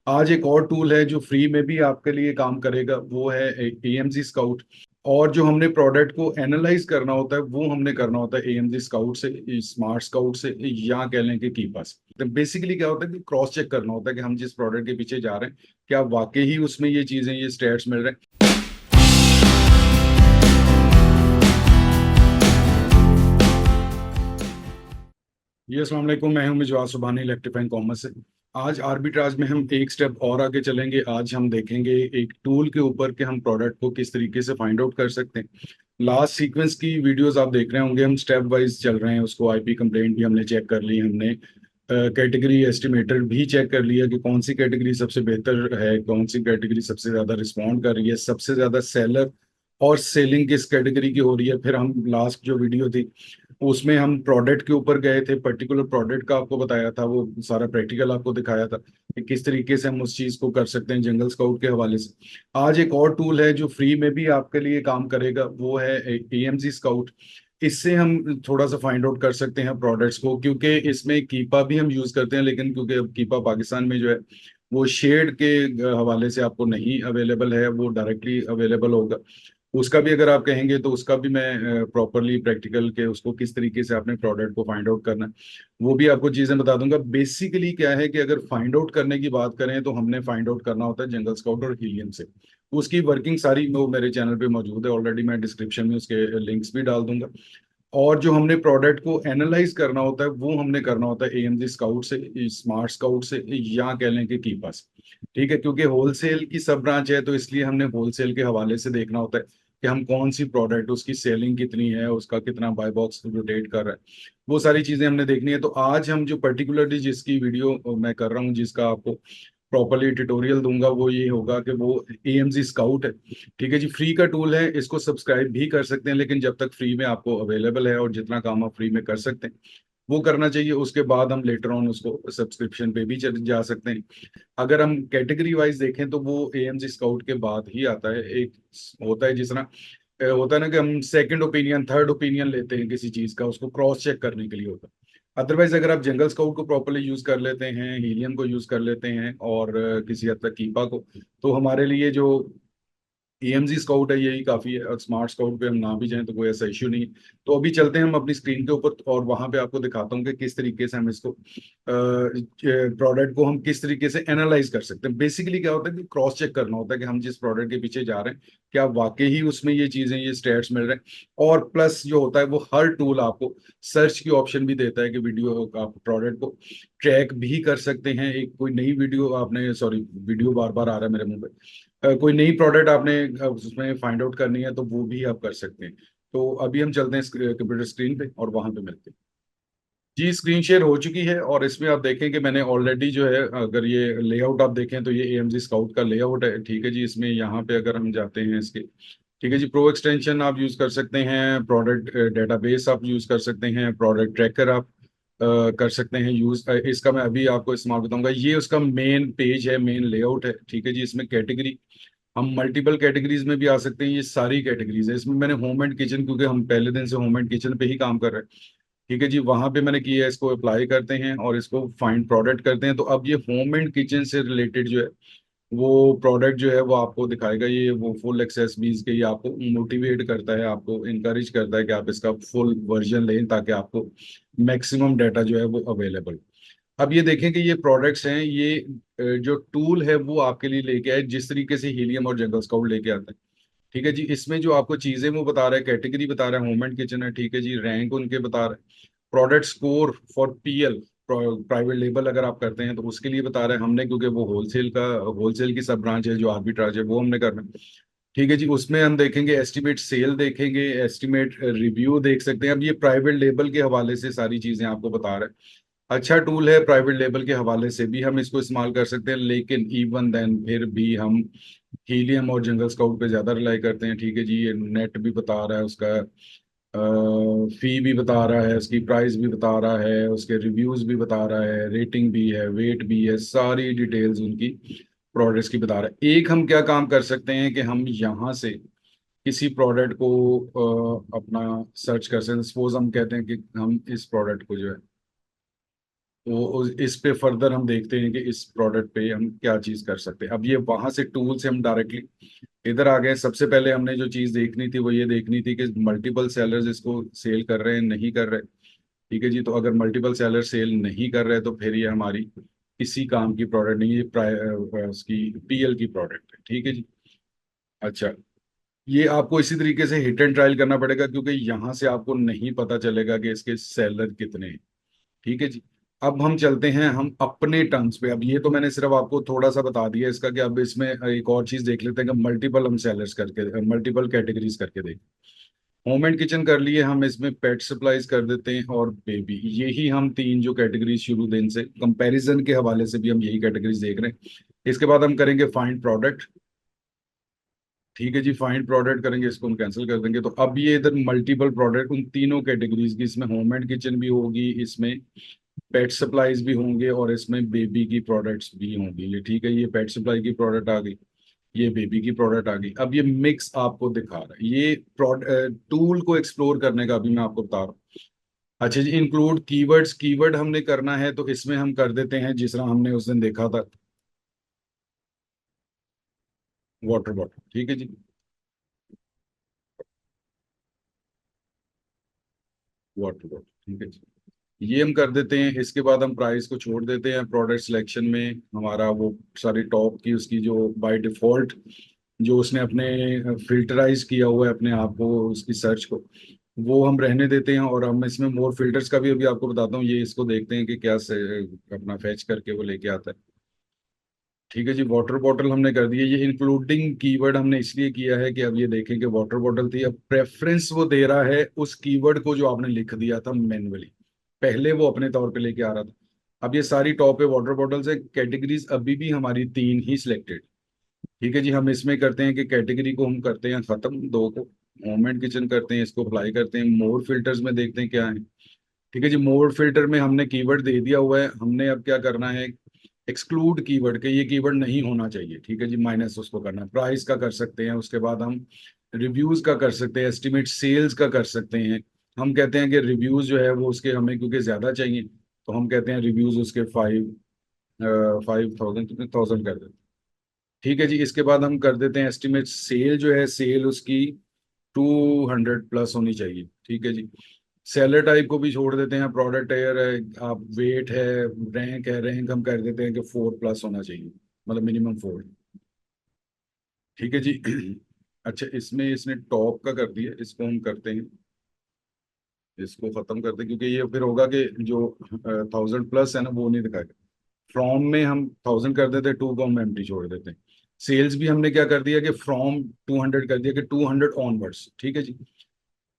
आज एक और टूल है जो फ्री में भी आपके लिए काम करेगा, वो है AMZ स्काउट। और जो हमने प्रोडक्ट को एनालाइज करना होता है वो हमने करना होता है AMZ स्काउट से, स्मार्ट स्काउट से, या कह लें कि कीपा से। तो बेसिकली क्या होता है कि क्रॉस चेक करना होता है कि हम जिस प्रोडक्ट के पीछे जा रहे हैं क्या वाकई ही उसमें ये चीजें, ये स्टेट्स मिल रहे हैं। जी अस्सलाम वालेकुम, मैं हूं मिजवार सुबहानी इलेक्ट्रीफाइंग कॉमर्स से। आज आर्बिट्राज में हम एक स्टेप और आगे चलेंगे। आज हम देखेंगे एक टूल के ऊपर कि हम प्रोडक्ट को किस तरीके से फाइंड आउट कर सकते हैं। लास्ट सीक्वेंस की वीडियोस आप देख रहे होंगे, हम स्टेप वाइज चल रहे हैं। उसको IP कंप्लेंट भी हमने चेक कर ली, हमने कैटेगरी एस्टिमेटर भी चेक कर लिया कि कौन सी कैटेगरी सबसे बेहतर है, कौन सी कैटेगरी सबसे ज्यादा रिस्पॉन्ड कर रही है, सबसे ज्यादा सेलर और सेलिंग किस कैटेगरी की हो रही है। फिर हम लास्ट जो वीडियो थी उसमें हम प्रोडक्ट के ऊपर गए थे, पर्टिकुलर प्रोडक्ट का आपको बताया था, वो सारा प्रैक्टिकल आपको दिखाया था कि किस तरीके से हम उस चीज को कर सकते हैं जंगल स्काउट के हवाले से। आज एक और टूल है जो फ्री में भी आपके लिए काम करेगा, वो है AMZ स्काउट। इससे हम थोड़ा सा फाइंड आउट कर सकते हैं प्रोडक्ट्स को, क्योंकि इसमें कीपा भी हम यूज करते हैं, लेकिन क्योंकि अब कीपा पाकिस्तान में जो है वो शेड के हवाले से आपको नहीं अवेलेबल है, वो डायरेक्टली अवेलेबल होगा। उसका भी अगर आप कहेंगे तो उसका भी मैं प्रॉपरली प्रैक्टिकल के उसको किस तरीके से आपने प्रोडक्ट को फाइंड आउट करना है वो भी आपको चीजें बता दूंगा। बेसिकली क्या है कि अगर फाइंड आउट करने की बात करें तो हमने फाइंड आउट करना होता है जंगल स्काउट और हीलियम से। उसकी वर्किंग सारी वो मेरे चैनल पे मौजूद है ऑलरेडी, मैं डिस्क्रिप्शन में उसके लिंक्स भी डाल दूंगा। और जो हमने प्रोडक्ट को एनालाइज करना होता है वो हमने करना होता है AMZ स्काउट से, स्मार्ट स्काउट से, या कह लें कि कीपा से। ठीक है, क्योंकि होलसेल की सब ब्रांच है तो इसलिए हमने होलसेल के हवाले से देखना होता है कि हम कौन सी प्रोडक्ट, उसकी सेलिंग कितनी है, उसका कितना बाय बॉक्स रोटेट कर रहा है, वो सारी चीजें हमने देखनी है। तो आज हम जो पर्टिकुलरली जिसकी वीडियो मैं कर रहा हूँ, जिसका आपको प्रॉपरली ट्यूटोरियल दूंगा, वो ये होगा कि वो AMZ स्काउट है। ठीक है जी, फ्री का टूल है, इसको सब्सक्राइब भी कर सकते हैं, लेकिन जब तक फ्री में आपको अवेलेबल है और जितना काम आप फ्री में कर सकते हैं वो करना चाहिए। उसके बाद हम लेटर ऑन उसको सब्सक्रिप्शन पे भी चल जा सकते हैं। अगर हम कैटेगरी वाइज देखें तो वो AMZ स्काउट के बाद ही आता है। एक होता है जिस तरह होता है ना कि हम सेकंड ओपिनियन, थर्ड ओपिनियन लेते हैं किसी चीज का, उसको क्रॉस चेक करने के लिए होता है। अदरवाइज अगर आप जंगल स्काउट को प्रॉपरली यूज कर लेते हैं, हीलियम को यूज कर लेते हैं, और किसी हद तक कीपा को, तो हमारे लिए जो AMZ स्काउट है यही काफी है। और स्मार्ट स्काउट पे हम ना भी जाएं तो कोई ऐसा इश्यू नहीं है। तो अभी चलते हैं हम अपनी स्क्रीन के ऊपर और वहां पे आपको दिखाता हूँ कि किस तरीके से हम इसको प्रोडक्ट को हम किस तरीके से एनालाइज कर सकते हैं। बेसिकली क्या होता है कि क्रॉस चेक करना होता है कि हम जिस प्रोडक्ट के पीछे जा रहे हैं क्या वाकई ही उसमें ये चीजें, ये स्टेट्स मिल रहे हैं। और प्लस जो होता है वो हर टूल आपको सर्च की ऑप्शन भी देता है कि वीडियो आप प्रोडक्ट को ट्रैक भी कर सकते हैं। एक कोई नई वीडियो आपने, सॉरी वीडियो बार बार आ रहा है मेरे मुंह पे, कोई नई प्रोडक्ट आपने उसमें फाइंड आउट करनी है तो वो भी आप कर सकते हैं। तो अभी हम चलते हैं कंप्यूटर स्क्रीन पे और वहां पे मिलते हैं। जी, स्क्रीन शेयर हो चुकी है और इसमें आप देखें कि मैंने ऑलरेडी जो है, अगर ये लेआउट आप देखें तो ये AMZ स्काउट का लेआउट है। ठीक है जी, इसमें यहाँ पे अगर हम जाते हैं इसके, ठीक है जी, प्रो एक्सटेंशन आप यूज कर सकते हैं, प्रोडक्ट डेटाबेस आप यूज कर सकते हैं, प्रोडक्ट ट्रैकर आप कर सकते हैं यूज। इसका मैं अभी आपको इस्तेमाल बताऊंगा। ये उसका मेन पेज है, मेन लेआउट है। ठीक है जी, इसमें कैटेगरी हम मल्टीपल कैटेगरीज में भी आ सकते हैं, ये सारी कैटेगरीज है। इसमें मैंने होम एंड किचन, क्योंकि हम पहले दिन से होम एंड किचन पे ही काम कर रहे हैं, ठीक है जी, वहां पे मैंने किया है। इसको अप्लाई करते हैं और इसको फाइंड प्रोडक्ट करते हैं, तो अब ये होम एंड किचन से रिलेटेड जो है वो प्रोडक्ट जो है वो आपको दिखाएगा। ये वो फुल एक्सेस बीज के, ये आपको मोटिवेट करता है, आपको इनकरेज करता है कि आप इसका फुल वर्जन लें ताकि आपको मैक्सिमम डाटा जो है वो अवेलेबल। अब ये देखें कि ये प्रोडक्ट्स हैं, ये जो टूल है वो आपके लिए लेके आए जिस तरीके से हीलियम और जंगल स्काउट लेके आता है। ठीक है जी, इसमें जो आपको चीजें वो बता रहा है, कैटेगरी बता रहा है, होम एंड किचन है, ठीक है जी, रैंक उनके बता रहा है, product score for PL, private label अगर आप करते हैं तो उसके लिए बता रहा है हमने, क्योंकि वो होलसेल की सब ब्रांच है जो आर्बिट्राज है वो हमने करना है। ठीक है जी, उसमें हम देखेंगे एस्टिमेट सेल, देखेंगे एस्टिमेट रिव्यू देख सकते हैं। अब ये प्राइवेट लेबल के हवाले से सारी चीजें आपको बता रहा है। अच्छा टूल है, प्राइवेट लेबल के हवाले से भी हम इसको इस्तेमाल कर सकते हैं, लेकिन इवन देन फिर भी हम हीलियम और जंगल स्काउट पे ज्यादा रिलाई करते हैं। ठीक है जी, ये नेट भी बता रहा है, उसका फी भी बता रहा है, उसकी प्राइस भी बता रहा है, उसके रिव्यूज भी बता रहा है, रेटिंग भी है, वेट भी है, सारी डिटेल्स उनकी प्रोडक्ट्स की बता रहा है। एक हम क्या काम कर सकते हैं कि हम यहाँ से किसी प्रोडक्ट को अपना सर्च कर सकते हैं। सपोज हम कहते हैं कि हम इस प्रोडक्ट को जो है इस पे फर्दर हम देखते हैं कि इस प्रोडक्ट पे हम क्या चीज कर सकते हैं। अब ये वहां से टूल से हम डायरेक्टली इधर आ गए। सबसे पहले हमने जो चीज देखनी थी वो ये देखनी थी कि मल्टीपल सेलर्स इसको सेल कर रहे हैं नहीं कर रहे। ठीक है जी, तो अगर मल्टीपल सेलर सेल नहीं कर रहे तो फिर ये हमारी किसी काम की प्रोडक्ट नहीं, ये उसकी पीएल की प्रोडक्ट है। ठीक है जी। अच्छा, ये आपको इसी तरीके से हिट एंड ट्रायल करना पड़ेगा, क्योंकि यहाँ से आपको नहीं पता चलेगा कि इसके सेलर कितने हैं। ठीक है जी। अब हम चलते हैं हम अपने टर्म्स पे। अब ये तो मैंने सिर्फ आपको थोड़ा सा बता दिया इसका, कि अब इसमें एक और चीज देख लेते हैं कि मल्टीपल हम सेलर्स करके मल्टीपल कैटेगरीज करके देखें। होम एंड किचन कर लिए, हम इसमें पेट सप्लाईज कर देते हैं और बेबी। यही हम तीन जो कैटेगरीज शुरू दिन से कंपैरिजन के हवाले से भी हम यही कैटेगरीज देख रहे हैं। इसके बाद हम करेंगे फाइंड प्रोडक्ट। ठीक है जी, फाइंड प्रोडक्ट करेंगे, इसको हम कैंसिल कर देंगे। तो अब ये इधर मल्टीपल प्रोडक्ट उन तीनों कैटेगरीज की, इसमें होम एंड किचन भी होगी, इसमें पेट सप्लाईज भी होंगे और इसमें बेबी की प्रोडक्ट्स भी होंगी। ये ठीक है, ये पेट सप्लाई की प्रोडक्ट आ गई, ये बेबी की प्रोडक्ट आ गई। अब ये मिक्स आपको दिखा रहा है, ये टूल को एक्सप्लोर करने का अभी मैं आपको बता रहा हूँ। अच्छा जी, इंक्लूड कीवर्ड्स, कीवर्ड हमने करना है तो इसमें हम कर देते हैं जिस तरह हमने उस दिन देखा था, वाटर बॉटल। ठीक है जी, वाटर बॉटल। ठीक है जी, ये हम कर देते हैं। इसके बाद हम प्राइस को छोड़ देते हैं। प्रोडक्ट सिलेक्शन में हमारा वो सारी टॉप की उसकी जो बाय डिफॉल्ट जो उसने अपने फिल्टराइज किया हुआ है अपने आप को, उसकी सर्च को, वो हम रहने देते हैं। और हम इसमें मोर फिल्टर्स का भी अभी आपको बताता हूँ। ये इसको देखते हैं कि क्या से अपना फैच करके वो लेके आता है। ठीक है जी, वाटर बॉटल हमने कर दिया। ये इंक्लूडिंग कीवर्ड हमने इसलिए किया है कि अब ये देखें कि वाटर बॉटल थी, अब प्रेफरेंस वो दे रहा है उस कीवर्ड को जो आपने लिख दिया था मैन्युअली। पहले वो अपने तौर पे लेके आ रहा था। अब ये सारी टॉप पे वाटर बॉटल्स है। कैटेगरीज अभी भी हमारी तीन ही सिलेक्टेड। ठीक है जी, हम इसमें करते हैं कि कैटेगरी को हम करते हैं खत्म, दो को होम एंड किचन करते हैं, इसको अप्लाई करते हैं। मोर फिल्टर्स में देखते हैं क्या है। ठीक है जी, मोड फिल्टर में हमने कीवर्ड दे दिया हुआ है। हमने अब क्या करना है, एक्सक्लूड कीवर्ड के, ये कीवर्ड नहीं होना चाहिए। ठीक है जी, माइनस उसको करना है। प्राइस का कर सकते हैं, उसके बाद हम रिव्यूज का कर सकते हैं, एस्टिमेट सेल्स का कर सकते हैं। हम कहते हैं कि रिव्यूज जो है वो उसके हमें क्योंकि ज्यादा चाहिए, तो हम कहते हैं रिव्यूज उसके 5,000 कितने थाउजेंड कर देते हैं। ठीक है जी, इसके बाद हम कर देते हैं एस्टिमेट सेल जो है, सेल उसकी 200 प्लस होनी चाहिए। ठीक है जी, सेलर टाइप को भी छोड़ देते हैं। प्रोडक्ट एयर है, आप वेट है, रैंक है, रैंक हम कर देते हैं कि 4 प्लस होना चाहिए, मतलब मिनिमम 4। ठीक है जी। अच्छा, इसमें इसने टॉप का कर दिया, इसको हम करते हैं, इसको खत्म करते हैं, क्योंकि ये फिर होगा कि जो 1,000 प्लस है ना वो नहीं दिखाएगा। फ्रॉम में हम 1,000 कर देते हैं, टू को हम एम्प्टी छोड़ देते हैं। सेल्स भी हमने क्या कर दिया कि फ्रॉम 200 कर दिया कि 200 ऑनवर्ड्स। ठीक है जी।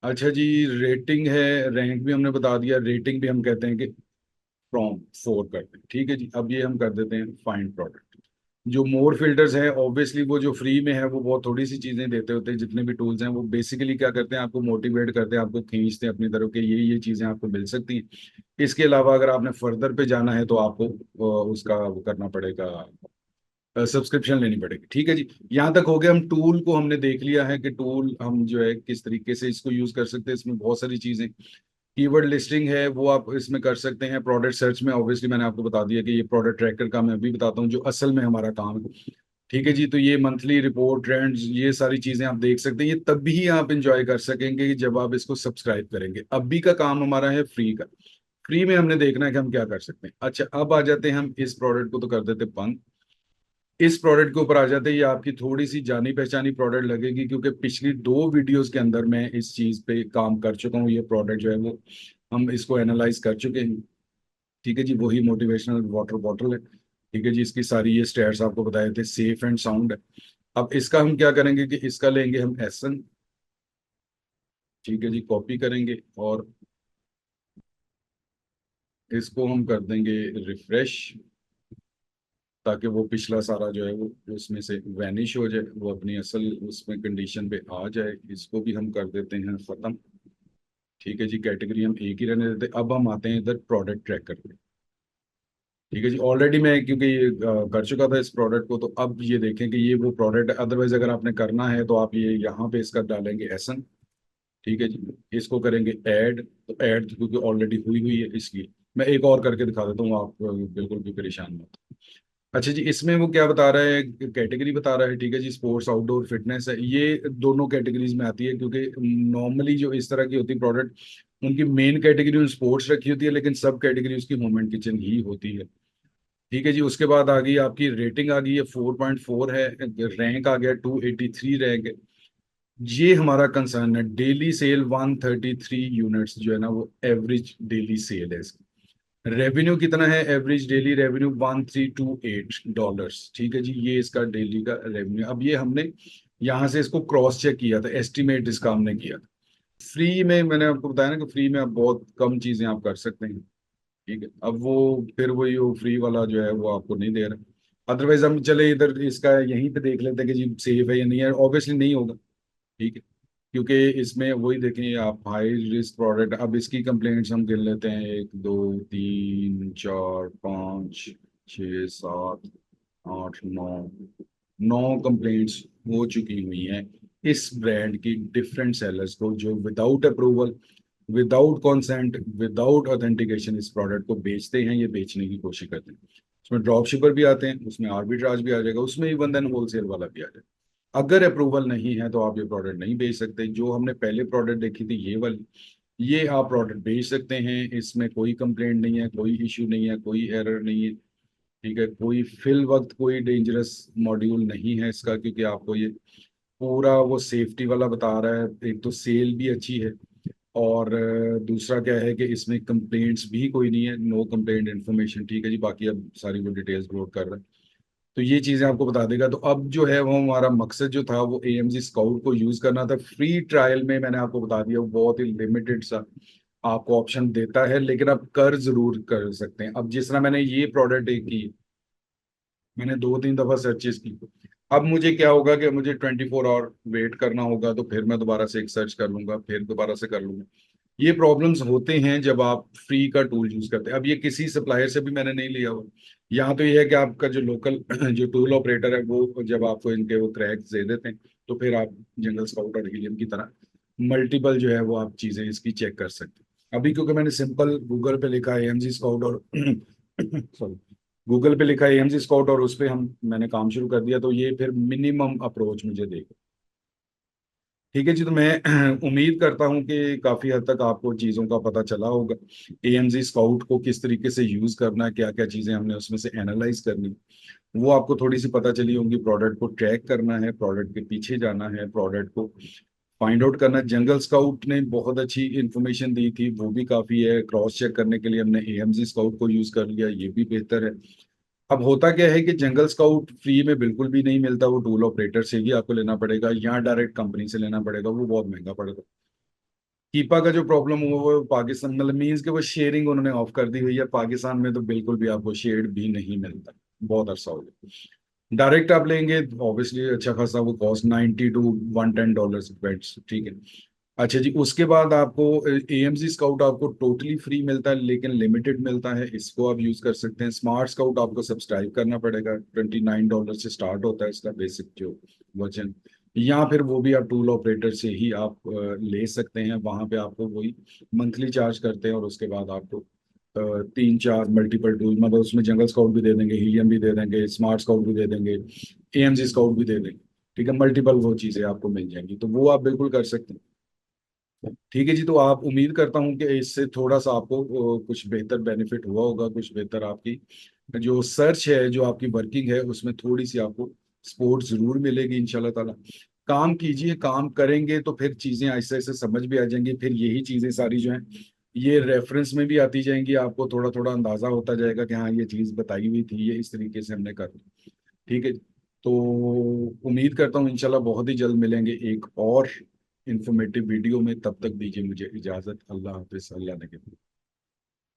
अच्छा जी, रेटिंग है, रैंक भी हमने बता दिया, रेटिंग भी हम कहते हैं कि फ्रॉम 4 करते हैं। ठीक है जी, अब ये हम कर देते हैं फाइंड प्रोडक्ट। जो मोर फिल्टर्स है ऑब्वियसली वो जो फ्री में है वो बहुत थोड़ी सी चीजें देते होते हैं। जितने भी टूल्स हैं वो बेसिकली क्या करते हैं, आपको मोटिवेट करते हैं, आपको खींचते हैं अपनी तरफ के ये चीजें आपको मिल सकती हैं। इसके अलावा अगर आपने फर्दर पे जाना है तो आपको उसका वो करना पड़ेगा, सब्सक्रिप्शन लेनी पड़ेगी। ठीक है जी, यहाँ तक हो गया। हम टूल को हमने देख लिया है कि टूल हम जो है किस तरीके से इसको यूज कर सकते हैं। इसमें बहुत सारी चीजें, कीवर्ड लिस्टिंग है वो आप इसमें कर सकते हैं। प्रोडक्ट सर्च में ऑब्वियसली मैंने आपको बता दिया कि ये प्रोडक्ट ट्रैकर का मैं अभी बताता हूँ जो असल में हमारा काम है। ठीक है जी, तो ये मंथली रिपोर्ट, ट्रेंड्स, ये सारी चीजें आप देख सकते हैं। ये तब भी आप इंजॉय कर सकेंगे कि जब आप इसको सब्सक्राइब करेंगे। अभी का काम हमारा है फ्री का। फ्री में हमने देखना है कि हम क्या कर सकते हैं। अच्छा, अब आ जाते हैं हम इस प्रोडक्ट को तो कर देते बंद। इस प्रोडक्ट के ऊपर आ जाते हैं, ये आपकी थोड़ी सी जानी पहचानी प्रोडक्ट लगेगी, क्योंकि पिछली दो वीडियोस के अंदर मैं इस चीज पे काम कर चुका हूँ। ये प्रोडक्ट जो है वो हम इसको एनालाइज कर चुके हैं। ठीक है जी, वही मोटिवेशनल वाटर बॉटल है। ठीक है जी, इसकी सारी ये स्टेट्स आपको बताए थे, सेफ एंड साउंड है। अब इसका हम क्या करेंगे कि इसका लेंगे हम एसन। ठीक है जी, कॉपी करेंगे और इसको हम कर देंगे रिफ्रेश, ताकि वो पिछला सारा जो है वो उसमें से वैनिश हो जाए, वो अपनी असल उसमें कंडीशन पे आ जाए। इसको भी हम कर देते हैं खत्म। ठीक है जी, कैटेगरी हम एक ही रहने देते हैं। अब हम आते हैं इधर प्रोडक्ट ट्रैकर पे। ठीक है जी, ऑलरेडी मैं क्योंकि ये कर चुका था इस प्रोडक्ट को, तो अब ये देखें कि ये वो प्रोडक्ट है। अदरवाइज अगर आपने करना है तो आप ये यहाँ पे इसका डालेंगे एसन। ठीक है जी, इसको करेंगे ऐड, तो ऐड क्योंकि ऑलरेडी हुई हुई है इसलिए। मैं एक और करके दिखा देता हूँ, आप बिल्कुल भी परेशान मत। अच्छा जी, इसमें वो क्या बता रहा है, कैटेगरी बता रहा है, ठीक है जी, स्पोर्ट्स आउटडोर फिटनेस है, ये दोनों कैटेगरीज में आती है, क्योंकि नॉर्मली जो इस तरह की होती है प्रोडक्ट, उनकी मेन कैटेगरी स्पोर्ट्स रखी होती है, लेकिन सब कैटेगरी उसकी होम एंड किचन ही होती है। ठीक है जी, उसके बाद आ गई आपकी रेटिंग, आ गई है 4.4 है, रैंक आ गया 283 रैंक है। ये हमारा कंसर्न है, डेली सेल 133 यूनिट्स जो है ना, वो एवरेज डेली सेल है इसकी। रेवेन्यू कितना है, एवरेज डेली रेवेन्यू $1328, ठीक है जी, ये इसका डेली का रेवेन्यू। अब ये हमने यहाँ से इसको क्रॉस चेक किया था, एस्टिमेट इसका हमने किया था। फ्री में मैंने आपको बताया ना कि फ्री में आप बहुत कम चीजें आप कर सकते हैं। ठीक है, अब वो फिर वही वो फ्री वाला जो है वो आपको नहीं दे रहा। अदरवाइज हम चले इधर इसका यहीं पे देख लेते हैं कि जी सेफ है या नहीं है, ऑब्वियसली नहीं होगा। ठीक है, क्योंकि इसमें वही देखें आप, हाई रिस्क प्रोडक्ट। अब इसकी कंप्लेंट्स हम गिन लेते हैं, 1 2 3 4 5 6 7 8 9, 9 कंप्लेंट्स हो चुकी हुई हैं इस ब्रांड की डिफरेंट सेलर्स को, जो without approval, without consent, without authentication इस प्रोडक्ट को बेचते हैं, ये बेचने की कोशिश करते हैं। उसमें ड्रॉप शिपर भी आते हैं, उसमें आर्बिट्राज भी आ जाएगा, उसमें इवन देन होलसेल वाला भी आ जाएगा। अगर अप्रूवल नहीं है तो आप ये प्रोडक्ट नहीं बेच सकते। जो हमने पहले प्रोडक्ट देखी थी ये वाली, ये आप प्रोडक्ट बेच सकते हैं, इसमें कोई कंप्लेंट नहीं है, कोई इश्यू नहीं है, कोई एरर नहीं है। ठीक है, कोई फिल वक्त कोई डेंजरस मॉड्यूल नहीं है इसका, क्योंकि आपको ये पूरा वो सेफ्टी वाला बता रहा है। एक तो सेल भी अच्छी है, और दूसरा क्या है कि इसमें कंप्लेंट्स भी कोई नहीं है, नो कंप्लेंट इन्फॉर्मेशन। ठीक है जी, बाकी अब सारी वो डिटेल्स अपलोड कर रहे हैं, तो ये चीजें आपको बता देगा। तो अब जो है वो हमारा मकसद जो था वो AMG स्काउट को यूज करना था। फ्री ट्रायल में मैंने आपको बता दिया, वो बहुत ही लिमिटेड सा आपको ऑप्शन देता है, लेकिन आप कर जरूर कर सकते हैं। अब जिस तरह मैंने ये प्रोडक्ट एक की, मैंने 2 3 दफा सर्चेस की, अब मुझे क्या होगा कि मुझे 24 आवर वेट करना होगा, तो फिर मैं दोबारा से एक सर्च कर लूंगा, फिर दोबारा से कर लूंगा। ये प्रॉब्लम्स होते हैं जब आप फ्री का टूल यूज करते हैं। अब ये किसी सप्लायर से भी मैंने नहीं लिया हुआ। यहाँ तो ये है कि आपका जो लोकल जो टूल ऑपरेटर है, वो जब आपको इनके वो क्रैक्स दे देते हैं, तो फिर आप जंगल स्काउट और हीलियम की तरह मल्टीपल जो है वो आप चीजें इसकी चेक कर सकते हैं। अभी क्योंकि मैंने सिंपल गूगल पे लिखा है AMG स्काउट और सॉरी, गूगल पे लिखा है AMG स्काउट, और उस पे मैंने काम शुरू कर दिया, तो ये फिर मिनिमम अप्रोच मुझे देगा। ठीक है जी, तो मैं उम्मीद करता हूँ कि काफी हद तक आपको चीजों का पता चला होगा, AMG स्काउट को किस तरीके से यूज करना है, क्या क्या चीजें हमने उसमें से एनालाइज करनी, वो आपको थोड़ी सी पता चली होंगी। प्रोडक्ट को ट्रैक करना है, प्रोडक्ट के पीछे जाना है, प्रोडक्ट को फाइंड आउट करना है। जंगल स्काउट ने बहुत अच्छी इंफॉर्मेशन दी थी, वो भी काफी है। क्रॉस चेक करने के लिए हमने AMG स्काउट को यूज कर लिया, ये भी बेहतर है। अब होता क्या है कि जंगल स्काउट फ्री में बिल्कुल भी नहीं मिलता, वो टूल ऑपरेटर से ही आपको लेना पड़ेगा, या डायरेक्ट कंपनी से लेना पड़ेगा, वो बहुत महंगा पड़ेगा। कीपा का जो प्रॉब्लम हुआ वो पाकिस्तान, मतलब मीन्स कि वो शेयरिंग उन्होंने ऑफ कर दी हुई है। पाकिस्तान में तो बिल्कुल भी आपको शेयर भी नहीं मिलता, बहुत अरसा हो गया। डायरेक्ट आप लेंगे ऑब्वियसली अच्छा खासा वो कॉस्ट $90 to $110 डिपेंड्स। ठीक है, अच्छा जी, उसके बाद आपको AMG स्काउट आपको टोटली फ्री मिलता है, लेकिन लिमिटेड मिलता है, इसको आप यूज कर सकते हैं। स्मार्ट स्काउट आपको सब्सक्राइब करना पड़ेगा, $29 से स्टार्ट होता है इसका बेसिक जो वर्जन, या फिर वो भी आप टूल ऑपरेटर से ही आप ले सकते हैं। वहां पे आपको वही मंथली चार्ज करते हैं, और उसके बाद आपको 3 4 मल्टीपल टूल, मतलब उसमें जंगल स्काउट भी दे देंगे, हीलियम भी दे देंगे, स्मार्ट स्काउट भी दे देंगे, AMG स्काउट भी दे देंगे। ठीक है, मल्टीपल वो चीजें आपको मिल जाएंगी, तो वो आप बिल्कुल कर सकते हैं। ठीक है जी, तो आप उम्मीद करता हूँ कि इससे थोड़ा सा आपको कुछ बेहतर बेनिफिट हुआ होगा, कुछ बेहतर आपकी जो सर्च है, जो आपकी वर्किंग है, उसमें थोड़ी सी आपको सपोर्ट जरूर मिलेगी इंशाल्लाह ताला। काम कीजिए, काम करेंगे तो फिर चीजें ऐसे ऐसे समझ भी आ जाएंगी, फिर यही चीजें सारी जो हैं ये रेफरेंस में भी आती जाएंगी, आपको थोड़ा थोड़ा अंदाजा होता जाएगा कि हाँ ये चीज बताई हुई थी, ये इस तरीके से हमने कर ली। ठीक है, तो उम्मीद करता हूँ इंशाल्लाह बहुत ही जल्द मिलेंगे एक और इंफॉर्मेटिव वीडियो में। तब तक दीजिए मुझे इजाजत। अल्लाह हाफिज, अल्लाह ने